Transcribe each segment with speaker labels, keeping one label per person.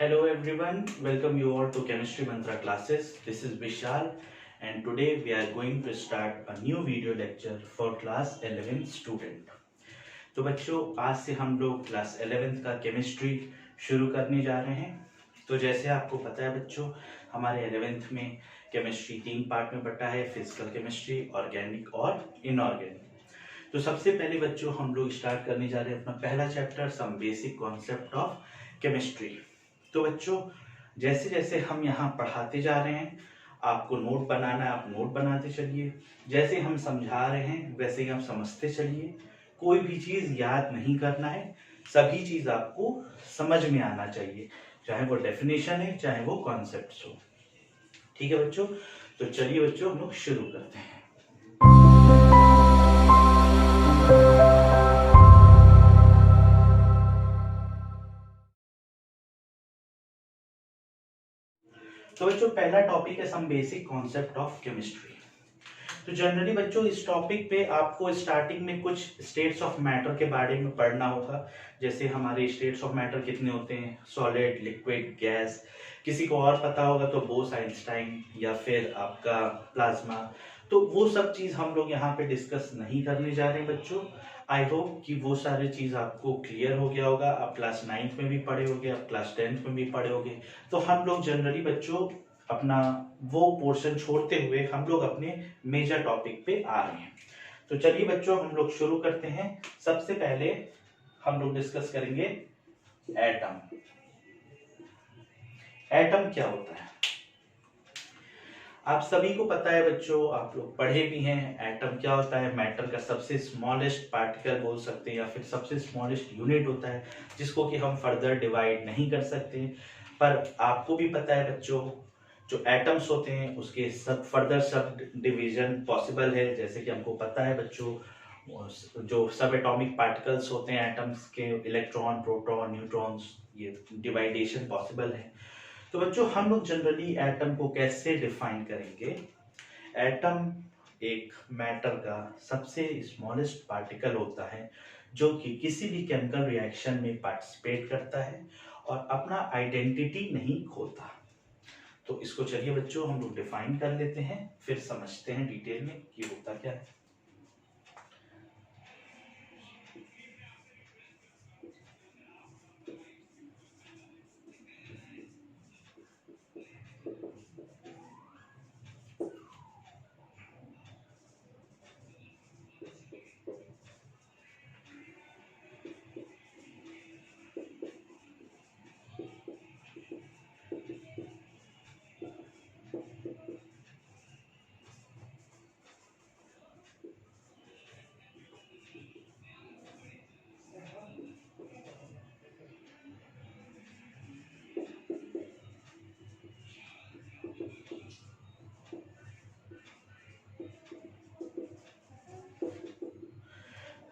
Speaker 1: Hello everyone, welcome you all to Chemistry Mantra classes. This is Vishal and today we are going to start a new video lecture for class 11th student. तो बच्चों आज से हम लोग class 11th का chemistry शुरू करने जा रहे हैं। तो जैसे आपको पता है बच्चों, हमारे 11th में केमिस्ट्री 3 पार्ट में बटा है, फिजिकल केमिस्ट्री, ऑर्गेनिक और इनऑर्गेनिक। तो सबसे पहले बच्चों हम लोग स्टार्ट करने जा रहे हैं अपना पहला chapter, some basic concept of chemistry. तो बच्चों जैसे जैसे हम यहाँ पढ़ाते जा रहे हैं, आपको नोट बनाना है, आप नोट बनाते चलिए। जैसे हम समझा रहे हैं वैसे ही आप समझते चलिए। कोई भी चीज याद नहीं करना है, सभी चीज आपको समझ में आना चाहिए, चाहे वो डेफिनेशन है चाहे वो कॉन्सेप्ट हो। ठीक है बच्चों, तो चलिए बच्चों हम लोग शुरू करते हैं। तो बच्चों पहला टॉपिक है some basic concept of chemistry. तो जनरली बच्चों इस टॉपिक पे आपको स्टार्टिंग में कुछ स्टेट्स ऑफ मैटर के बारे में पढ़ना होगा। जैसे हमारे स्टेट्स ऑफ मैटर कितने होते हैं, सॉलिड, लिक्विड, गैस। किसी को और पता होगा तो बोस आइंस्टाइन या फिर आपका प्लाज्मा। तो वो सब चीज हम लोग यहाँ पे डिस्कस नहीं करने जा रहे हैं बच्चों। आई होप कि वो सारी चीज आपको क्लियर हो गया होगा। आप क्लास 9th में भी पढ़े होगे, आप क्लास 10th में भी पढ़े होगे। तो हम लोग जनरली बच्चों अपना वो पोर्शन छोड़ते हुए हम लोग अपने मेजर टॉपिक पे आ रहे हैं। तो चलिए बच्चों हम लोग शुरू करते हैं। सबसे पहले हम लोग डिस्कस करेंगे एटम। एटम क्या होता है आप सभी को पता है बच्चों, आप लोग पढ़े भी हैं। एटम क्या होता है, मैटर का सबसे स्मॉलेस्ट पार्टिकल बोल सकते हैं या फिर सबसे स्मॉलेस्ट यूनिट होता है, जिसको कि हम फर्दर डिवाइड नहीं कर सकते। पर आपको भी पता है बच्चों, जो एटम्स होते हैं उसके सब फर्दर सब डिवीजन पॉसिबल है। जैसे कि हमको पता है बच्चों, जो सब एटॉमिक पार्टिकल्स होते हैं एटम्स के, इलेक्ट्रॉन, प्रोटॉन, न्यूट्रॉन्स, ये डिवाइडेशन पॉसिबल है। तो बच्चों हम लोग जनरली एटम को कैसे डिफाइन करेंगे। एटम एक मैटर का सबसे स्मॉलेस्ट पार्टिकल होता है जो कि किसी भी केमिकल रिएक्शन में पार्टिसिपेट करता है और अपना आइडेंटिटी नहीं खोता। तो इसको चलिए बच्चों हम लोग डिफाइन कर लेते हैं, फिर समझते हैं डिटेल में कि होता क्या है।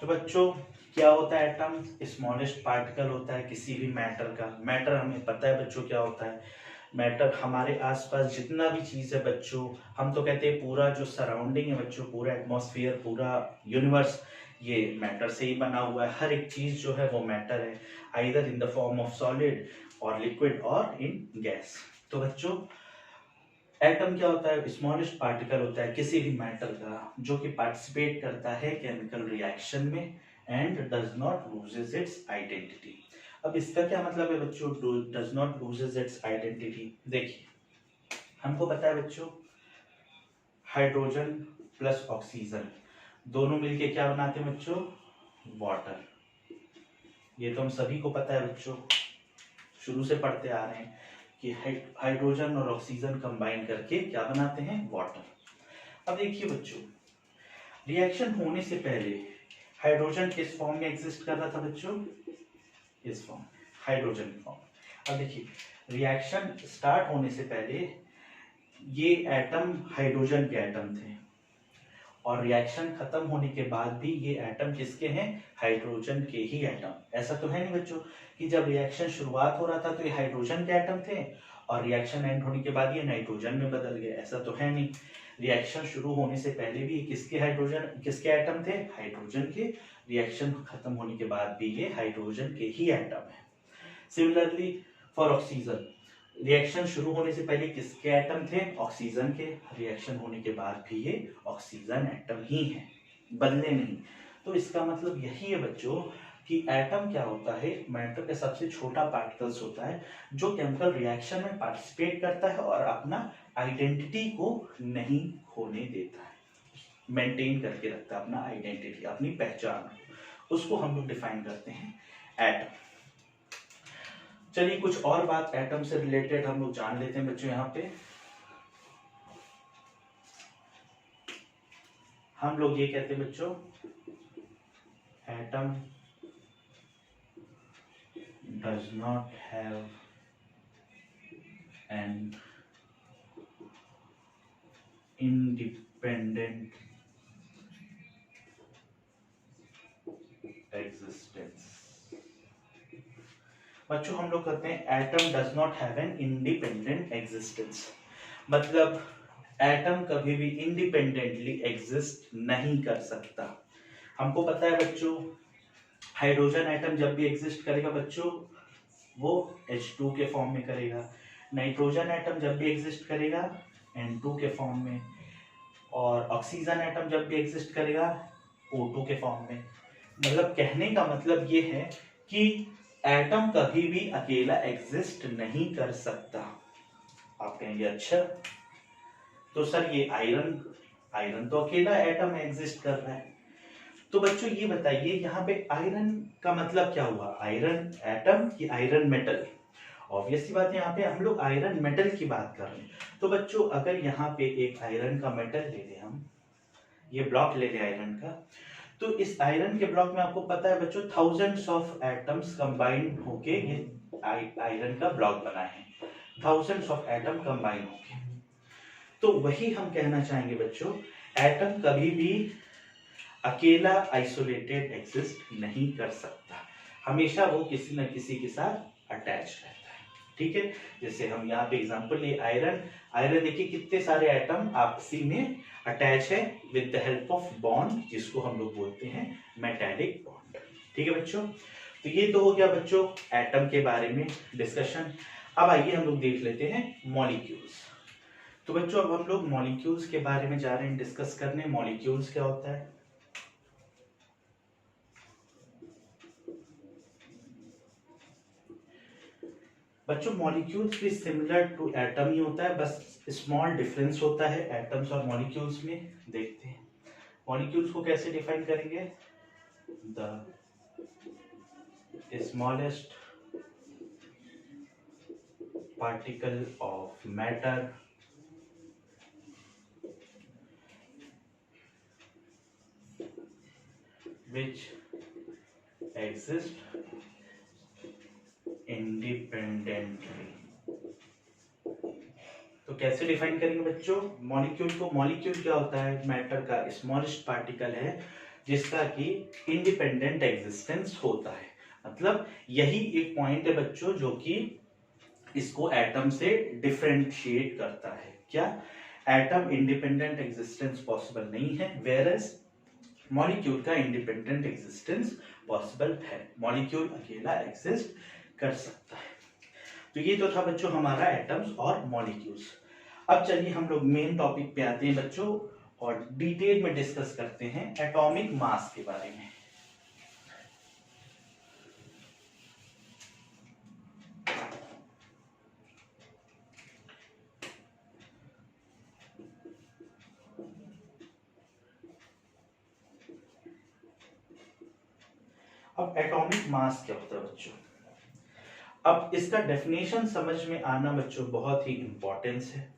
Speaker 1: तो बच्चों क्या होता है एटम, स्मॉलेस्ट पार्टिकल होता है किसी भी मैटर का। मैटर हमें पता है बच्चों क्या होता है। मैटर हमारे आसपास जितना भी चीज है बच्चों, हम तो कहते हैं पूरा जो सराउंडिंग है बच्चों, पूरा एटमॉस्फेयर, पूरा यूनिवर्स, ये मैटर से ही बना हुआ है। हर एक चीज जो है वो मैटर है, either in the form of solid और लिक्विड और इन गैस। तो बच्चों एटम क्या होता है, स्मॉलेस्ट पार्टिकल होता है किसी भी मैटर का जो कि पार्टिसिपेट करता है केमिकल रिएक्शन में and does not loses it's identity. अब इसका क्या मतलब है बच्चों, does not loses it's identity. देखिए हमको पता है बच्चों, हाइड्रोजन प्लस ऑक्सीजन दोनों मिलके क्या बनाते हैं बच्चों, वाटर। ये तो हम सभी को पता है बच्चों, शुरू से पढ़ते आ रहे हैं कि हाइड्रोजन और ऑक्सीजन कंबाइन करके क्या बनाते हैं, वाटर। अब देखिए बच्चों, रिएक्शन होने से पहले हाइड्रोजन किस फॉर्म में एग्जिस्ट कर रहा था बच्चों, इस फॉर्म, हाइड्रोजन फॉर्म। अब देखिए रिएक्शन स्टार्ट होने से पहले ये एटम हाइड्रोजन के एटम थे और रिएक्शन खत्म होने के बाद भी ये एटम किसके हैं, हाइड्रोजन के ही एटम। ऐसा तो है नहीं बच्चों कि जब रिएक्शन शुरुआत हो रहा था तो ये हाइड्रोजन के एटम थे और रिएक्शन एंड होने के बाद ये नाइट्रोजन में बदल गए, ऐसा तो है नहीं। रिएक्शन शुरू होने से पहले भी किसके हाइड्रोजन, किसके एटम थे, हाइड्रोजन के। रिएक्शन खत्म होने के बाद भी ये हाइड्रोजन के ही एटम है। सिमिलरली फॉर ऑक्सीजन, रिएक्शन शुरू होने से पहले किसके एटम थे? ऑक्सीजन के। रिएक्शन होने के बाद भी ये ऑक्सीजन एटम ही है, बदले नहीं। तो इसका मतलब यही है बच्चों कि एटम क्या होता है? मैटर का सबसे छोटा पार्टिकल्स होता है जो केमिकल रिएक्शन में पार्टिसिपेट करता है और अपना आइडेंटिटी को नहीं खोने देता है, मेंटेन करके रखता है अपना आइडेंटिटी, अपनी पहचान। उसको हम लोग डिफाइन करते हैं एटम। चलिए कुछ और बात एटम से रिलेटेड हम लोग जान लेते हैं बच्चों। यहाँ पे हम लोग ये कहते हैं बच्चों, atom does not have an independent existence। बच्चों हम लोग कहते हैं atom does not have an independent existence, मतलब एटम कभी भी इंडिपेंडेंटली एग्जिस्ट नहीं कर सकता। हमको पता है बच्चों, हाइड्रोजन एटम जब भी एग्जिस्ट करेगा बच्चों वो H2 के फॉर्म में करेगा, नाइट्रोजन एटम जब भी एग्जिस्ट करेगा N2 के फॉर्म में, और ऑक्सीजन एटम जब भी एग्जिस्ट करेगा O2 के फॉर्म में। मतलब कहने का मतलब ये है कि एटम कभी भी अकेला एग्जिस्ट नहीं कर सकता। आप कहेंगे अच्छा तो सर ये आयरन तो अकेला एटम एग्जिस्ट कर रहा है। तो बच्चों ये बताइए यहाँ पे आयरन का मतलब क्या हुआ? आयरन एटम कि आयरन मेटल? ऑब्वियस सी बात है, यहाँ पे हम लोग आयरन मेटल की बात कर रहे हैं। तो बच्चों अगर यहाँ पे एक आयरन का मेटल ले लें, हम ये ब्लॉक ले लें आयरन का, तो इस आयरन के ब्लॉक में आपको पता है बच्चों थाउजेंड्स ऑफ एटम्स कंबाइंड होके ये आयरन का ब्लॉक बना है, थाउजेंड्स ऑफ एटम कंबाइन होके। तो वही हम कहना चाहेंगे बच्चों, एटम कभी भी अकेला आइसोलेटेड एग्जिस्ट नहीं कर सकता, हमेशा वो किसी न किसी के साथ अटैच रहता है। ठीक है, जैसे हम यहाँ पे एग्जांपल ले आयरन देखिए कितने सारे एटम आपसी में अटैच है with the help of bond, जिसको हम लोग बोलते हैं मेटालिक बॉन्ड। ठीक है बच्चों, तो ये तो हो गया बच्चों एटम के बारे में डिस्कशन। अब आइए हम लोग देख लेते हैं मॉलिक्यूल्स। तो बच्चों अब हम लोग मॉलिक्यूल्स के बारे में जा रहे हैं डिस्कस करने। मॉलिक्यूल्स क्या होता है? बच्चों मॉलिक्यूल्स भी सिमिलर टू एटम ही होता है, बस स्मॉल डिफरेंस होता है एटम्स और मॉलिक्यूल्स में। देखते हैं मॉलिक्यूल्स को कैसे डिफाइन करेंगे। The smallest particle of matter which exist independently। तो कैसे डिफाइन करेंगे बच्चों मॉलिक्यूल को? मॉलिक्यूल क्या होता है? मैटर का स्मॉलेस्ट पार्टिकल है जिसका कि इंडिपेंडेंट एग्जिस्टेंस होता है। मतलब यही एक पॉइंट है बच्चों जो कि इसको एटम से डिफरेंशिएट करता है। क्या? एटम इंडिपेंडेंट एग्जिस्टेंस पॉसिबल नहीं है, वेयरएज मॉलिक्यूल का इंडिपेंडेंट एग्जिस्टेंस पॉसिबल है। मॉलिक्यूल अकेला एग्जिस्ट कर सकता है। तो ये तो था बच्चों हमारा एटम्स और मॉलिक्यूल्स। अब चलिए हम लोग मेन टॉपिक पे आते हैं बच्चों और डिटेल में डिस्कस करते हैं एटॉमिक मास के बारे में। अब एटॉमिक मास क्या होता है बच्चों? अब इसका डेफिनेशन समझ में आना बच्चों बहुत ही इंपॉर्टेंस है।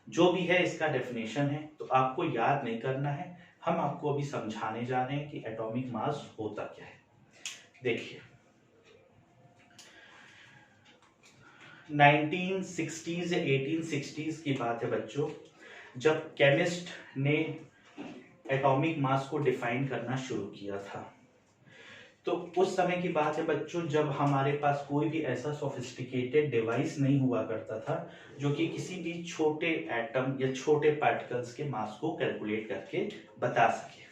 Speaker 1: जो भी है इसका डेफिनेशन है तो आपको याद नहीं करना है, हम आपको अभी समझाने जा रहे हैं कि एटॉमिक मास होता क्या है। देखिए 1960s या 1860s की बात है बच्चों, जब केमिस्ट ने एटॉमिक मास को डिफाइन करना शुरू किया था। तो उस समय की बात है बच्चों जब हमारे पास कोई भी ऐसा सोफिस्टिकेटेड डिवाइस नहीं हुआ करता था जो कि किसी भी छोटे एटम या छोटे पार्टिकल्स के मास को कैलकुलेट करके बता सके।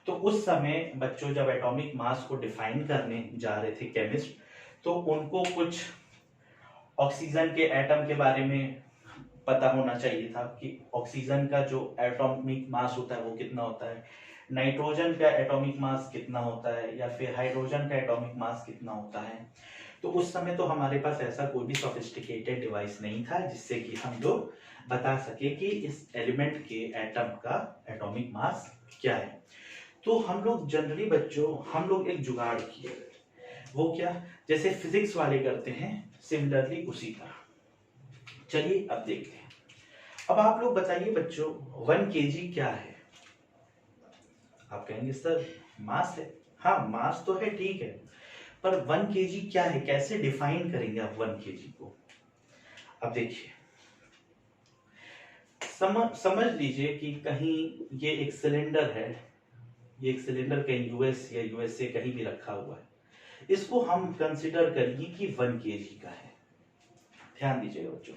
Speaker 1: तो उस समय बच्चों जब एटॉमिक मास को डिफाइन करने जा रहे थे केमिस्ट, तो उनको कुछ ऑक्सीजन के एटम के बारे में पता होना चाहिए था कि ऑक्सीजन का जो एटॉमिक मास होता है वो कितना होता है, नाइट्रोजन का एटॉमिक मास कितना होता है, या फिर हाइड्रोजन का एटॉमिक मास कितना होता है। तो उस समय तो हमारे पास ऐसा कोई भी सोफिस्टिकेटेड डिवाइस नहीं था जिससे कि हम लोग बता सके कि इस एलिमेंट के एटम का एटॉमिक मास क्या है। तो हम लोग जनरली बच्चों हम लोग एक जुगाड़ किए, वो क्या, जैसे फिजिक्स वाले करते हैं सिमिलरली उसी तरह। चलिए अब देखते हैं। अब आप लोग बताइए बच्चों 1 केजी क्या है? आप कहेंगे सर मास है। हाँ मास तो है, ठीक है, पर 1 केजी क्या है, कैसे डिफाइन करेंगे आप 1 केजी को? अब देखिए, समझ लीजिए कि कहीं ये एक सिलेंडर है, ये एक सिलेंडर कहीं यूएस या यूएसए कहीं भी रखा हुआ है, इसको हम कंसिडर करिए कि 1 केजी का है। ध्यान दीजिएगा बच्चों,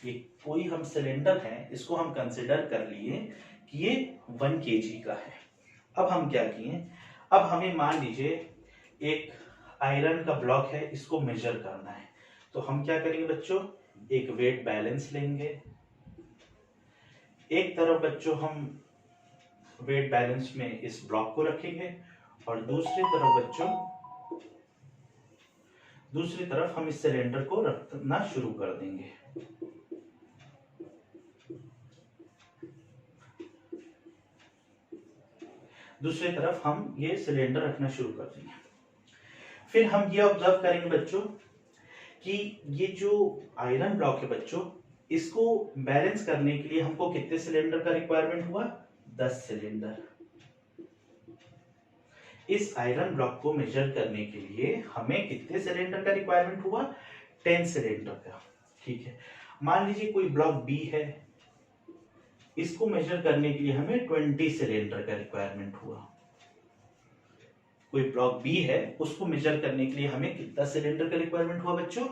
Speaker 1: ये कोई हम सिलेंडर है, इसको हम कंसिडर कर लिए कि ये 1 केजी का है। अब हम क्या किए, अब हमें मान लीजिए एक आयरन का ब्लॉक है, इसको मेजर करना है। तो हम क्या करेंगे बच्चों, एक वेट बैलेंस लेंगे। एक तरफ बच्चों हम वेट बैलेंस में इस ब्लॉक को रखेंगे और दूसरी तरफ हम इस सिलेंडर को रखना शुरू कर देंगे। दूसरी तरफ हम ये सिलेंडर रखना शुरू कर देंगे। फिर हम ये ऑब्जर्व करेंगे बच्चों कि ये जो आयरन ब्लॉक है बच्चों, इसको बैलेंस करने के लिए हमको कितने सिलेंडर का रिक्वायरमेंट हुआ, 10 सिलेंडर। इस आयरन ब्लॉक को मेजर करने के लिए हमें कितने सिलेंडर का रिक्वायरमेंट हुआ, 10 सिलेंडर का। ठीक है, मान लीजिए कोई ब्लॉक बी है, इसको मेजर करने के लिए हमें 20 सिलेंडर का रिक्वायरमेंट हुआ। कोई ब्लॉक बी है, उसको मेजर करने के लिए हमें कितना सिलेंडर का रिक्वायरमेंट हुआ बच्चों,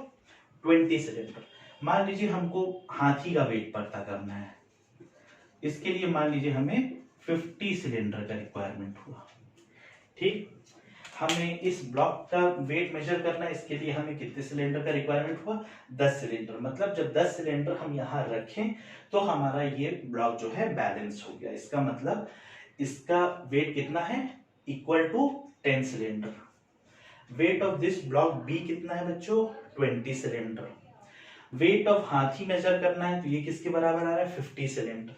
Speaker 1: 20 सिलेंडर। मान लीजिए हमको हाथी का वेट पता करना है, इसके लिए मान लीजिए हमें 50 सिलेंडर का रिक्वायरमेंट हुआ। ठीक, हमें इस ब्लॉक का वेट मेजर करना है, इसके लिए हमें कितने सिलेंडर का रिक्वायरमेंट हुआ, 10 सिलेंडर। मतलब जब 10 सिलेंडर हम यहाँ रखें तो हमारा ये ब्लॉक जो है बैलेंस हो गया। इसका मतलब इसका वेट कितना है, equal to 10 cylinder. Weight of this block B कितना है बच्चों, 20 सिलेंडर। वेट ऑफ हाथी मेजर करना है तो ये किसके बराबर आ रहा है, 50 सिलेंडर।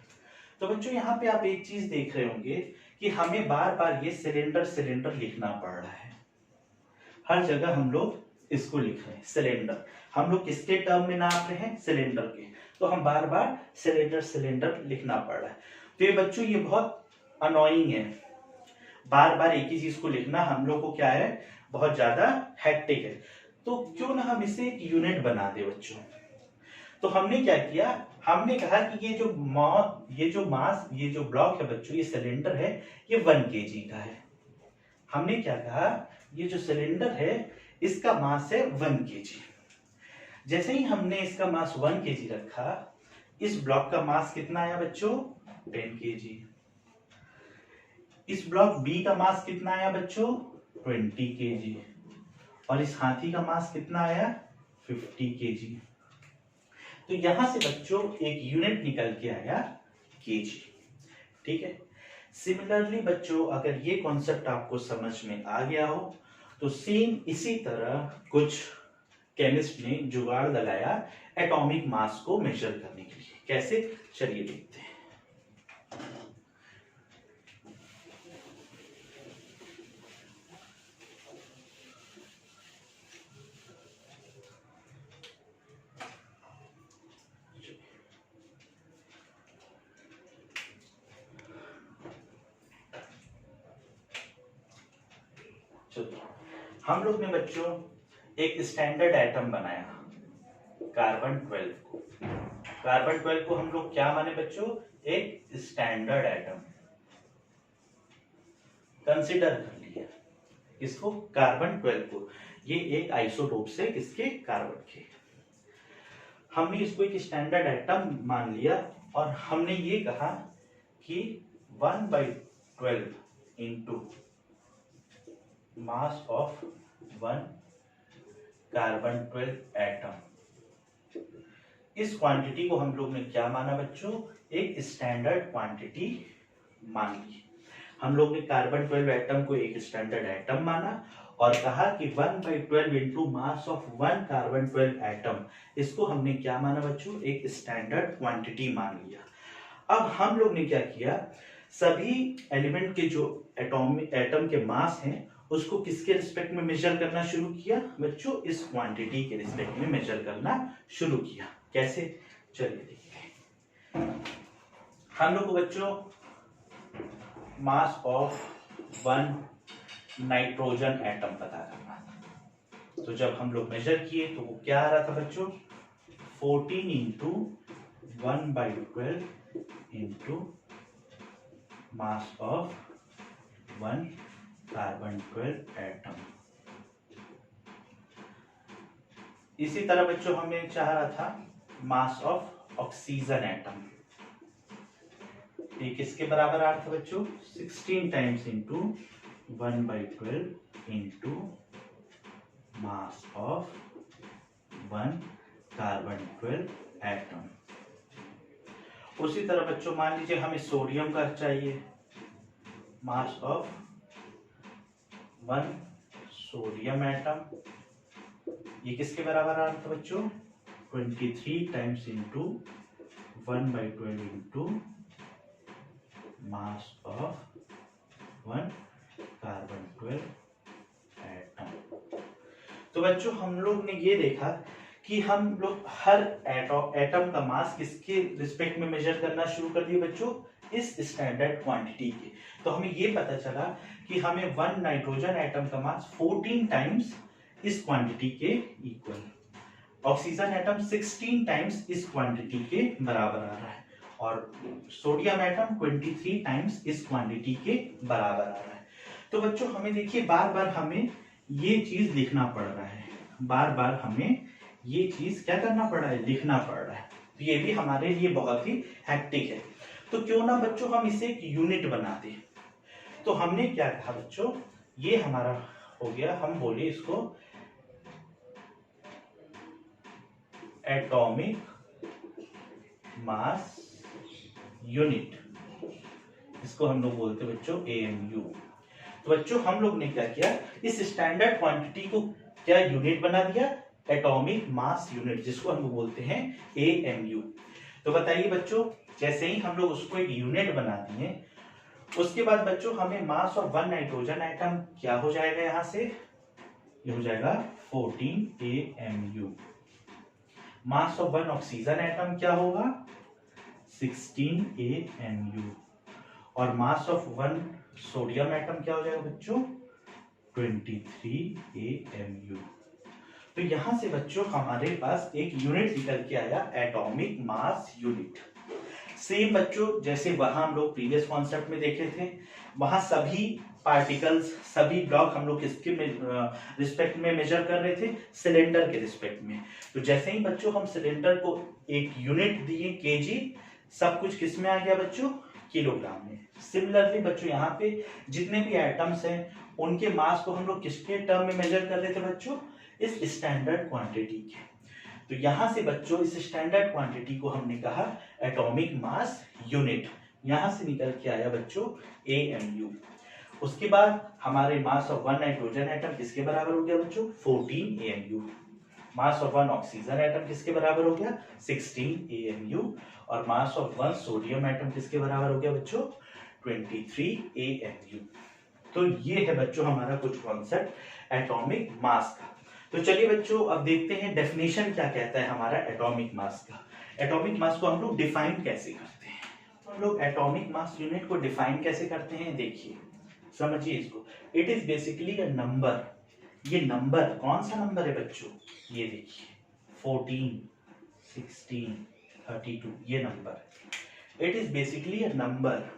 Speaker 1: तो बच्चों यहाँ पे आप एक चीज देख रहे होंगे कि हमें बार बार ये सिलेंडर लिखना पड़ रहा है। हर जगह हम लोग इसको लिख रहे हैं सिलेंडर। हम लोग किसके टर्म में नाप रहे हैं, सिलेंडर के। तो हम बार बार सिलेंडर लिखना पड़ रहा है। तो ये बच्चों ये बहुत अनोइंग है, बार बार एक ही चीज को लिखना हम लोग को क्या है, बहुत ज्यादा हेक्टिक है। तो क्यों ना हम इसे एक यूनिट बना दे बच्चों। तो हमने क्या किया, हमने कहा कि ये जो मास, ये जो ब्लॉक है बच्चों, ये सिलेंडर है, ये 1 केजी का है। हमने क्या कहा, ये जो सिलेंडर है इसका मास है 1 केजी। जैसे ही हमने इसका मास 1 केजी रखा, इस ब्लॉक का मास कितना आया बच्चों, 10 केजी। इस ब्लॉक बी का मास कितना आया बच्चों, 20 केजी। और इस हाथी का मास कितना आया, 50 केजी। तो यहां से बच्चों एक यूनिट निकल के आया, केजी। ठीक है, सिमिलरली बच्चों अगर ये कॉन्सेप्ट आपको समझ में आ गया हो तो सेम इसी तरह कुछ केमिस्ट ने जुगाड़ लगाया एटॉमिक मास को मेजर करने के लिए। कैसे, चलिए देखते हैं। हम लोग ने बच्चों एक स्टैंडर्ड एटम बनाया, कार्बन 12 को। कार्बन 12 को हम लोग क्या माने बच्चों, एक स्टैंडर्ड एटम कंसीडर कर लिया। इसको कार्बन 12 को, ये एक आइसोटोप से किसके, कार्बन के। हमने इसको एक स्टैंडर्ड एटम मान लिया और हमने ये कहा कि 1/12 into mass of 1 carbon 12 atom इस क्वांटिटी को हम लोग ने क्या माना बच्चों, एक स्टैंडर्ड क्वांटिटी मान ली। हम लोग ने कार्बन 12 एटम को एक स्टैंडर्ड एटम माना और कहा कि 1/12 into mass of 1 carbon 12 atom, इसको हमने क्या माना बच्चों, एक स्टैंडर्ड क्वांटिटी मान लिया। अब हम लोग ने क्या किया, सभी एलिमेंट के जो एटम के मास हैं उसको किसके रिस्पेक्ट में मेजर करना शुरू किया बच्चों, इस क्वांटिटी के रिस्पेक्ट में मेजर करना शुरू किया। कैसे, चलिए देखते हैं। हम लोग को बच्चों मास ऑफ 1 नाइट्रोजन एटम पता करना था, तो जब हम लोग मेजर किए तो वो क्या आ रहा था बच्चों, 14 into 1/12 into mass of 1 carbon 12 atom. इसी तरह बच्चों हमें चाह रहा था मास ऑफ ऑक्सीजन एटम, ये किसके बराबर आ रहा था बच्चों, 16 times into 1/12 into mass of 1 carbon 12 atom. उसी तरह बच्चों मान लीजिए हमें सोडियम का चाहिए, मास ऑफ 1 सोडियम एटम, ये किसके बराबर आ रहा था बच्चों, 23 times into 1/12 into mass of 1 carbon 12 atom. तो बच्चों हम लोग ने ये देखा कि हम लोग हर एटम का मास किसके रिस्पेक्ट में मेजर करना शुरू कर दिए बच्चों, इस स्टैंडर्ड क्वांटिटी के। तो हमें ये पता चला कि हमें 1 नाइट्रोजन एटम का मास 14 टाइम्स इस क्वांटिटी के इक्वल, ऑक्सीजन एटम 16 टाइम्स इस क्वांटिटी के बराबर आ रहा है और सोडियम एटम 23 टाइम्स इस क्वांटिटी के बराबर आ रहा है। तो बच्चों हमें देखिए बार बार हमें ये चीज लिखना पड़ रहा है, बार बार हमें ये चीज क्या करना पड़ रहा है, लिखना पड़ रहा है। तो ये भी हमारे लिए बहुत ही हैक्टिक है। तो क्यों ना बच्चों हम इसे एक यूनिट बना दें। तो हमने क्या कहा बच्चों, ये हमारा हो गया, हम बोले इसको एटॉमिक मास यूनिट, इसको हम लोग बोलते हैं बच्चों AMU। तो बच्चों हम लोग ने क्या किया, इस स्टैंडर्ड क्वांटिटी को क्या यूनिट बना दिया, एटॉमिक मास यूनिट, जिसको हम लोग बोलते हैं AMU। तो बताइए बच्चों, जैसे ही हम लोग उसको एक यूनिट बना दिए, उसके बाद बच्चों हमें मास ऑफ 1 नाइट्रोजन एटम क्या हो जाएगा, यहां से ये हो जाएगा 14 AMU। Mass of 1 oxygen atom क्या होगा, 16 AMU। और मास ऑफ 1 सोडियम एटम क्या हो जाएगा बच्चों, 23 AMU। तो यहां से बच्चों हमारे पास एक यूनिट निकल के आया, एटॉमिक मास यूनिट। सेम बच्चों जैसे वहां हम लोग प्रीवियस कॉन्सेप्ट में देखे थे, वहां सभी पार्टिकल्स, सभी ब्लॉक हम लोग किसके रिस्पेक्ट में मेजर कर रहे थे, सिलेंडर के रिस्पेक्ट में। तो जैसे ही बच्चों हम सिलेंडर को एक यूनिट दिए केजी, सब कुछ किस में आ गया बच्चों, किलोग्राम में। सिमिलरली बच्चों यहाँ पे जितने भी एटम्स हैं उनके मास को हम लोग किसके टर्म में मेजर कर रहे थे बच्चों, इस स्टैंडर्ड क्वांटिटी के। तो यहां से बच्चों इस स्टैंडर्ड क्वांटिटी को हमने कहा एटॉमिक मास यूनिट, यहां से निकल के आया बच्चों AMU। उसके बाद हमारे मास ऑफ 1 नाइट्रोजन एटम किसके बराबर हो गया बच्चों, 14 AMU। Mass of 1 oxygen atom किसके बराबर हो गया, 16 AMU। और मास ऑफ 1 सोडियम एटम किसके बराबर हो गया बच्चों, 23 AMU। तो ये है बच्चों हमारा कुछ कॉन्सेप्ट एटॉमिक मास का। तो चलिए बच्चों अब देखते हैं डेफिनेशन क्या कहता है हमारा एटॉमिक मास का। एटॉमिक मास को हम लोग डिफाइन कैसे करते हैं, हम लोग एटॉमिक मास यूनिट को डिफाइन कैसे करते हैं, देखिए समझिए इसको। It is basically a number, ये नंबर कौन सा नंबर है बच्चों, ये देखिए 14, 16, 32, ये number. It is basically a number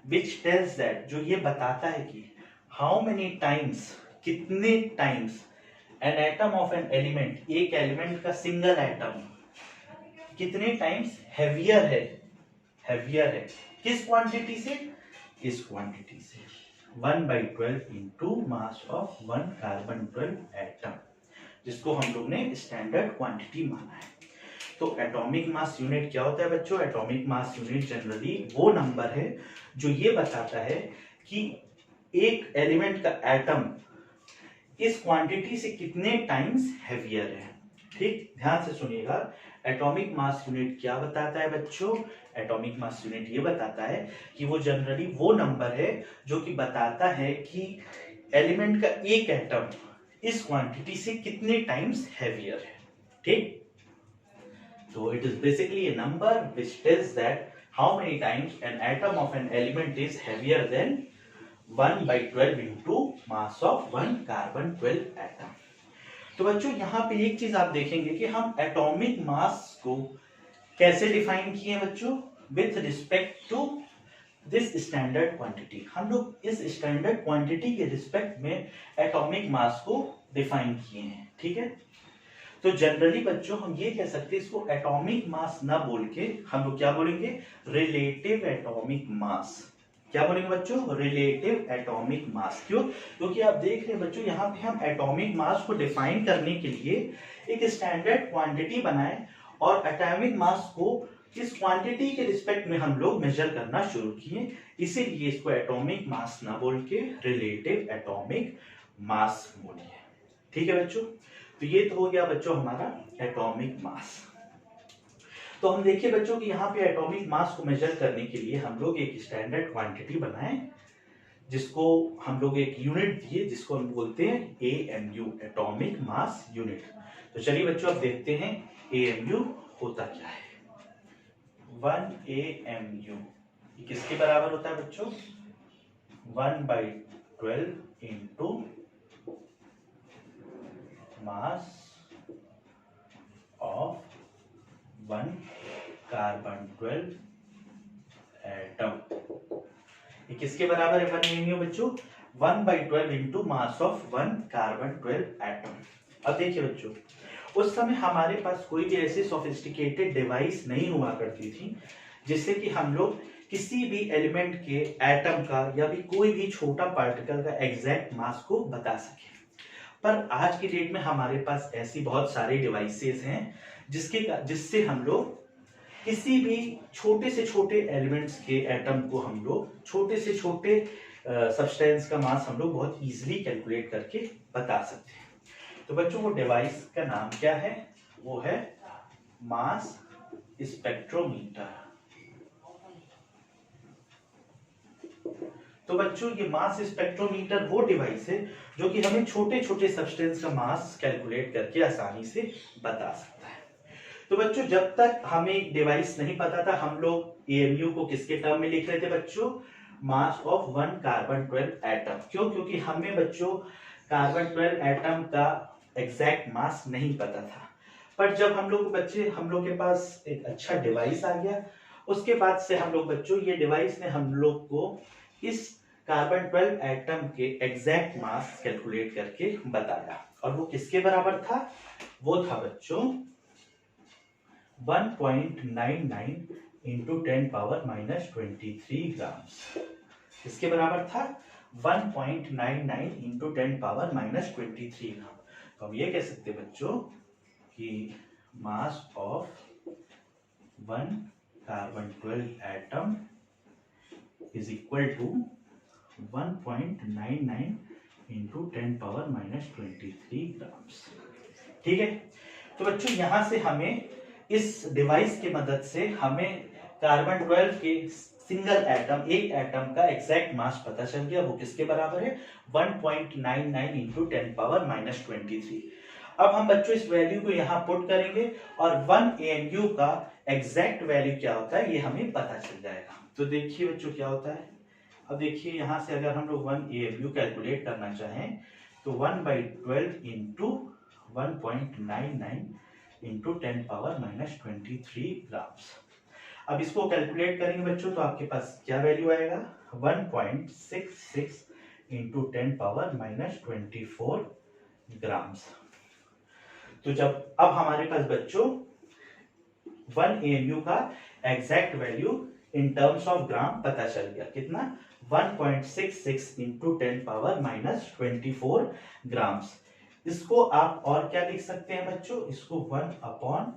Speaker 1: which tells that, जो ये बताता है कि हाउ मेनी टाइम्स, कितने times an atom of an element, एक एलिमेंट का सिंगल एटम कितने टाइम्स हैवियर है, हैवियर है किस क्वांटिटी से, इस क्वांटिटी से 1/12 into mass of 1 carbon 12 atom, जिसको हम लोग ने स्टैंडर्ड क्वांटिटी माना है। तो एटॉमिक मास यूनिट क्या होता है बच्चों? एटॉमिक मास यूनिट जनरली वो नंबर है जो ये बताता है कि एक एलिमेंट का एटम इस क्वांटिटी से कितने टाइम्स हैवियर है। ठीक, ध्यान से सुनिएगा। एटॉमिक मास यूनिट क्या बताता है बच्चों? एटॉमिक मास यूनिट ये बताता है कि वो जनरली वो नंबर है जो कि बताता है कि एलिमेंट का एक एटम इस क्वांटिटी से कितने टाइम्स हैवियर है। ठीक, so it is basically a number which tells that how many times an atom of an element is heavier than 1/12 into mass of 1 carbon 12 atom। तो बच्चों यहाँ पे एक चीज आप देखेंगे कि हम एटॉमिक मास को कैसे डिफाइन किए हैं बच्चों? With respect to this standard quantity. हम लोग इस स्टैंडर्ड क्वांटिटी के रिस्पेक्ट में एटॉमिक मास को डिफाइन किए हैं। ठीक है, तो जनरली बच्चों हम ये कह सकते हैं, इसको एटॉमिक मास ना बोल के हम लोग क्या बोलेंगे? Relative atomic mass. क्या बोलेंगे बच्चों? Relative atomic mass. क्यों? क्योंकि आप देख रहे हैं बच्चों यहाँ पे हम एटॉमिक मास को डिफाइन करने के लिए एक स्टैंडर्ड क्वांटिटी बनाए और एटॉमिक मास को इस क्वांटिटी के रिस्पेक्ट में हम लोग मेजर करना शुरू किए, इसीलिए इसको एटॉमिक मास ना बोल के रिलेटिव एटॉमिक मास बोलिए। ठीक है बच्चों, तो ये तो हो गया बच्चों हमारा एटॉमिक मास। तो हम देखिए बच्चों कि यहाँ पे एटॉमिक मास को मेजर करने के लिए हम लोग एक स्टैंडर्ड क्वांटिटी बनाए, जिसको हम लोग एक यूनिट दिए, जिसको हम बोलते हैं AMU, एटॉमिक मास यूनिट। तो चलिए बच्चों अब देखते हैं AMU होता क्या है। 1 AMU किसके बराबर होता है बच्चों? 1/12 into mass of 1 carbon 12 atom. ये किसके बराबर है 1 AMU बच्चों? 1/12 into mass of 1 carbon 12 atom. अब देखिए बच्चों, उस समय हमारे पास कोई भी ऐसी सोफिस्टिकेटेड डिवाइस नहीं हुआ करती थी जिससे कि हम लोग किसी भी एलिमेंट के एटम का या भी कोई भी छोटा पार्टिकल का एग्जैक्ट मास को बता सके। पर आज की डेट में हमारे पास ऐसी बहुत सारी डिवाइसेस हैं जिससे हम लोग किसी भी छोटे से छोटे एलिमेंट्स के एटम को हम लोग छोटे से छोटे सब्सटेंस का मास हम लोग बहुत इजीली कैलकुलेट करके बता सकते हैं। तो बच्चों वो डिवाइस का नाम क्या है? वो है मास स्पेक्ट्रोमीटर। तो बच्चों ये मास स्पेक्ट्रोमीटर वो डिवाइस है जो कि हमें छोटे छोटे सब्सटेंस का मास कैलकुलेट करके आसानी से बता सकता है। तो बच्चों जब तक हमें डिवाइस नहीं पता था, हम लोग AMU को किसके टर्म में लिख रहे थे बच्चों? मास ऑफ 1 कार्बन 12 एटम। क्यों? क्योंकि हमें बच्चों कार्बन 12 एटम का एग्जैक्ट मास नहीं पता था। पर जब हम लोग के पास एक अच्छा डिवाइस आ गया, उसके बाद से हम लोग बच्चों ये डिवाइस ने हम लोग को इस कार्बन 12 एटम के एग्जैक्ट मास कैलकुलेट करके बताया। और वो किसके बराबर था? वो था बच्चों 1.99 इंटू 10 पावर -23 ग्राम्स। किसके बराबर था? 1.99 इंटू 10 पावर -23 ग्राम। तो हम ये कह सकते हैं बच्चों कि mass of 1 carbon 12 atom is equal to 1.99 into 10 power -23 grams. ठीक है, तो बच्चों यहां से हमें इस डिवाइस की मदद से हमें कार्बन 12 के सिंगल एटम, एक एटम का एग्जैक्ट मास पता चल गया। वो किसके बराबर है? 1.99 इंटू 10 पावर -23। अब हम बच्चों इस वैल्यू को यहाँ पुट करेंगे और 1 AMU का एग्जैक्ट वैल्यू क्या होता है ये हमें पता चल जाएगा। तो देखिए बच्चों क्या होता है। अब देखिए यहाँ से अगर हम लोग 1 AMU कैलकुलेट करना चाहें तो 1/12 इंटू 1.99 इंटू 10 पावर -23 ग्राम्स। अब इसको कैलकुलेट करेंगे बच्चों तो आपके पास क्या वैल्यू आएगा? 1.66 इंटू 10 पावर -24 ग्राम्स। तो जब अब हमारे पास बच्चों 1 AMU का exact value in terms of gram पता चल गया। कितना? 1.66 इंटू 10 पावर -24 ग्राम्स। इसको आप और क्या लिख सकते हैं बच्चों? इसको 1/10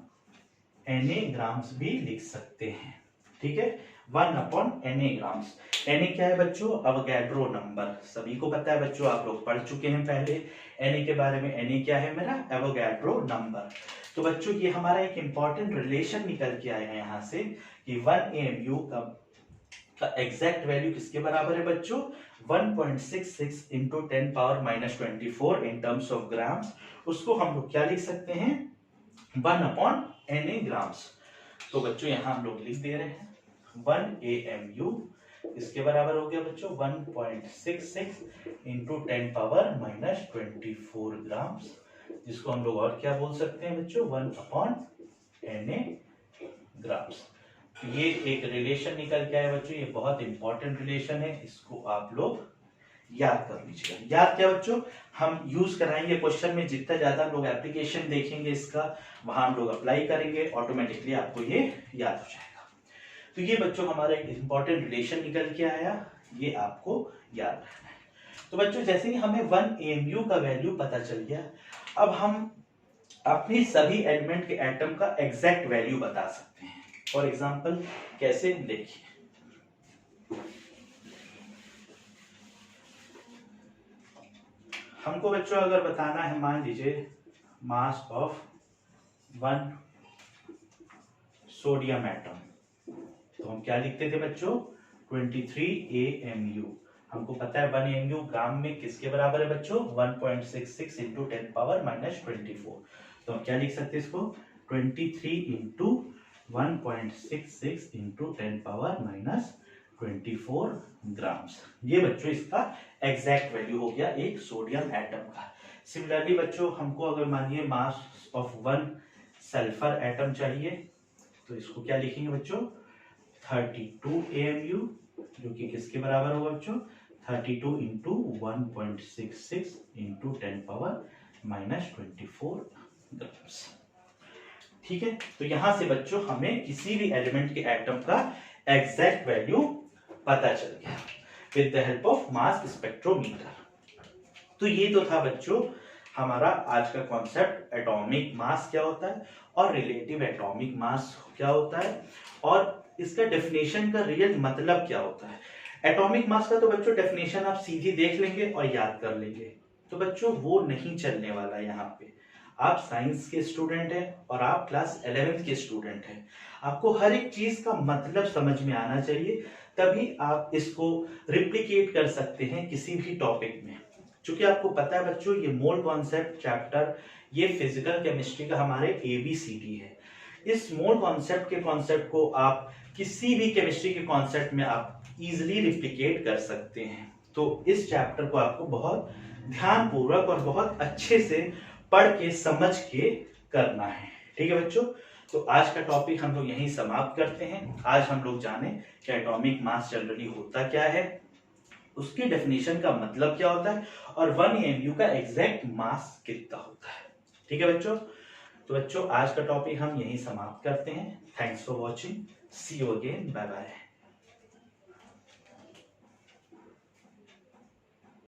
Speaker 1: Na ग्राम्स भी लिख सकते हैं। ठीक है, 1/Na ग्राम्स। Na क्या है बच्चों? अवोगैड्रो नंबर। सभी को पता है बच्चों, आप लोग पढ़ चुके हैं पहले Na के बारे में। Na क्या है मेरा? अवोगैड्रो नंबर। तो बच्चों ये हमारा एक इंपॉर्टेंट रिलेशन निकल के आया है यहाँ से कि 1 AMU का एग्जैक्ट वैल्यू किसके बराबर है बच्चों? 1.66 into 10⁻⁻24 in terms of grams. उसको हम लोग क्या लिख सकते हैं? 1/Na grams. तो बच्चों यहाँ हम लोग लिख दे रहे हैं 1 AMU इसके बराबर हो गया बच्चों 1.66 इंटू 10⁻⁻24 ग्राम्स, जिसको हम लोग और क्या बोल सकते हैं बच्चों? 1/Na grams. ये एक रिलेशन निकल के आया बच्चों, ये बहुत इंपॉर्टेंट रिलेशन है, इसको आप लोग याद कर लीजिएगा। याद क्या बच्चों? हम यूज कराएंगे क्वेश्चन में, जितना ज्यादा हम लोग एप्लीकेशन देखेंगे इसका, वहां हम लोग अप्लाई करेंगे, ऑटोमेटिकली आपको ये याद हो जाएगा। तो ये बच्चों हमारा एक इंपॉर्टेंट रिलेशन निकल के आया, ये आपको याद रखना है। तो बच्चों जैसे ही हमें 1 AMU का वैल्यू पता चल गया, अब हम अपनी सभी एलिमेंट के एटम का एग्जैक्ट वैल्यू बता सकते हैं। फॉर एग्जाम्पल कैसे? देखिए, हमको बच्चों अगर बताना है, मान लीजिए मास ऑफ 1 सोडियम एटम, तो हम क्या लिखते थे बच्चों? 23 AMU। हमको पता है 1 AMU ग्राम में किसके बराबर है बच्चों? 1.66 इंटू 10⁻⁻24। तो हम क्या लिख सकते हैं इसको? 23 इंटू 1.66 इंटू 10⁻⁻24 ग्राम्स। ये बच्चों इसका एग्जैक्ट वैल्यू हो गया एक सोडियम एटम का। सिमिलरली बच्चों हमको अगर मानिए मास ऑफ 1 सल्फर एटम चाहिए, तो इसको क्या लिखेंगे बच्चों? 32 AMU, जो कि किसके बराबर होगा बच्चों? 32 इंटू 1.66 इंटू 10⁻⁻24 ग्राम्स। ठीक है, तो यहां से बच्चों हमें किसी भी एलिमेंट के एटम का एग्जैक्ट वैल्यू पता चल गया with the help of mass spectrometer. तो ये तो था बच्चों हमारा आज का कॉन्सेप्ट, एटॉमिक मास क्या होता है और रिलेटिव एटॉमिक मास क्या होता है, और इसका डेफिनेशन का रियल मतलब क्या होता है। एटॉमिक मास का तो बच्चों डेफिनेशन आप सीधी देख लेंगे और याद कर लेंगे, तो बच्चों वो नहीं चलने वाला। यहाँ पे आप साइंस के स्टूडेंट हैं और आप क्लास 11th के स्टूडेंट हैं, आपको हर एक चीज का मतलब समझ में आना चाहिए, तभी आप इसको रिप्लिकेट कर सकते हैं किसी भी टॉपिक में। चूंकि आपको पता है बच्चों ये मोल कॉन्सेप्ट चैप्टर ये फिजिकल केमिस्ट्री का हमारे ABCD है। इस मोल कॉन्सेप्ट के कॉन्सेप्ट को आप किसी भी केमिस्ट्री के कॉन्सेप्ट में आप इजीली रिप्लिकेट कर सकते हैं। तो इस चैप्टर को आपको बहुत ध्यानपूर्वक और बहुत अच्छे से पढ़ के समझ के करना है। ठीक है बच्चों, तो आज का टॉपिक हम लोग यहीं समाप्त करते हैं। आज हम लोग जाने कि एटॉमिक मास जनरली होता क्या है, उसकी डेफिनेशन का मतलब क्या होता है, और 1 AMU का एग्जैक्ट मास कितना होता है। ठीक है बच्चों, तो बच्चों आज का टॉपिक हम यहीं समाप्त करते हैं। Thanks for watching, see you again, bye bye.